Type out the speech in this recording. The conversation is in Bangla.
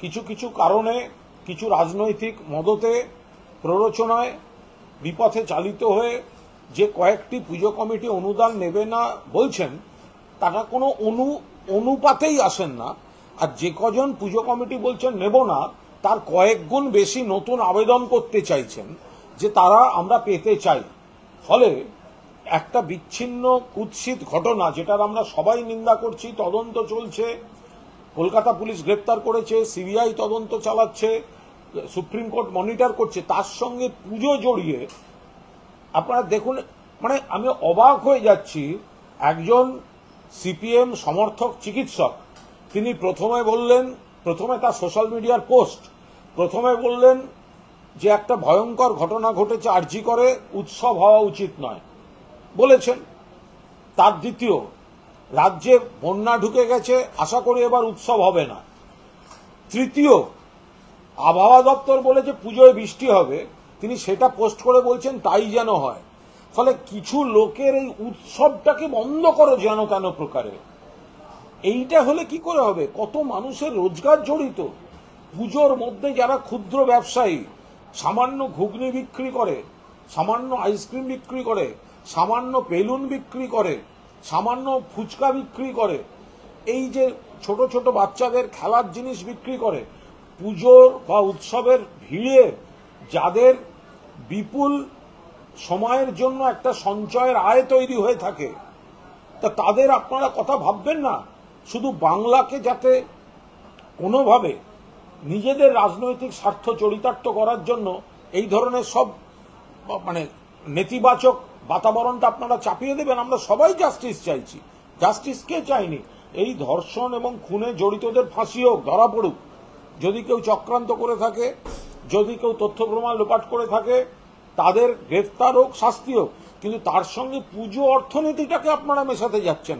কিছু কিছু কারণে কিছু রাজনৈতিক মদতে প্ররোচনায় বিপথে চালিত হয়ে যে কয়েকটি পুজো কমিটি অনুদান নেবে না বলছেন, তারা কোনো অনুপাতেই আসেন না। আর যে কজন পুজো কমিটি বলছেন নেব না, তার কয়েক গুণ বেশি নতুন আবেদন করতে চাইছেন যে তারা আমরা পেতে চাই। ফলে একটা বিচ্ছিন্ন কুৎসিত ঘটনা, যেটার আমরা সবাই নিন্দা করছি, তদন্ত চলছে, কলকাতা পুলিশ গ্রেপ্তার করেছে, সিবিআই তদন্ত চালাচ্ছে, সুপ্রিম কোর্ট মনিটর করছে, তার সঙ্গে পুজো জড়িয়ে আপনারা দেখুন, মানে আমি অবাক হয়ে যাচ্ছি। একজন সিপিএম সমর্থক চিকিৎসক তিনি প্রথমে তার সোশ্যাল মিডিয়ার পোস্ট প্রথমে বললেন যে একটা ভয়ঙ্কর ঘটনা ঘটেছে আরজি করে, উৎসব হওয়া উচিত নয় বলেছেন। তার দ্বিতীয়, রাজ্যে বন্যা ঢুকে গেছে, আশা করি এবার উৎসব হবে না। তৃতীয়, আবহাওয়া দপ্তর বলেছে পুজোয় বৃষ্টি হবে, তিনি সেটা পোস্ট করে বলছেন তাই যেন হয়। ফলে কিছু লোকের এই উৎসবটাকে বন্ধ করো যেন তেন প্রকারে, এইটা হলে কি করে হবে? কত মানুষের রোজগার জড়িত। পুজোর মধ্যে যারা ক্ষুদ্র ব্যবসায়ী সামান্য ঘুগনি বিক্রি করে, সামান্য আইসক্রিম বিক্রি করে, সামান্য বেলুন বিক্রি করে, সামান্য ফুচকা বিক্রি করে, এই যে ছোট ছোট বাচ্চাদের খেলার জিনিস বিক্রি করে, পুজোর বা উৎসবের ভিড়ে যাদের বিপুল সময়ের জন্য একটা সঞ্চয়ের আয় তৈরি হয়ে থাকে, তা তাদের আপনারা কথা ভাববেন না? শুধু বাংলাকে যাতে কোনোভাবে নিজেদের রাজনৈতিক স্বার্থ চরিতার্থ করার জন্য এই ধরনের সব মানে নেতিবাচক বাতাবরণটা আপনারা চাপিয়ে দেবেন। আমরা সবাই জাস্টিস চাইছি, জাস্টিস কে চাইনি? এই ধর্ষণ এবং খুনে জড়িতদের ফাঁসি হোক, ধরা পড়ুক। যদি কেউ চক্রান্ত করে থাকে, যদি কেউ তথ্য প্রমাণ লোপাট করে থাকে, তাদের গ্রেফতার হোক, শাস্তি হোক। কিন্তু তার সঙ্গে পুজো অর্থনীতিটাকে আপনারা মেশাতে যাচ্ছেন।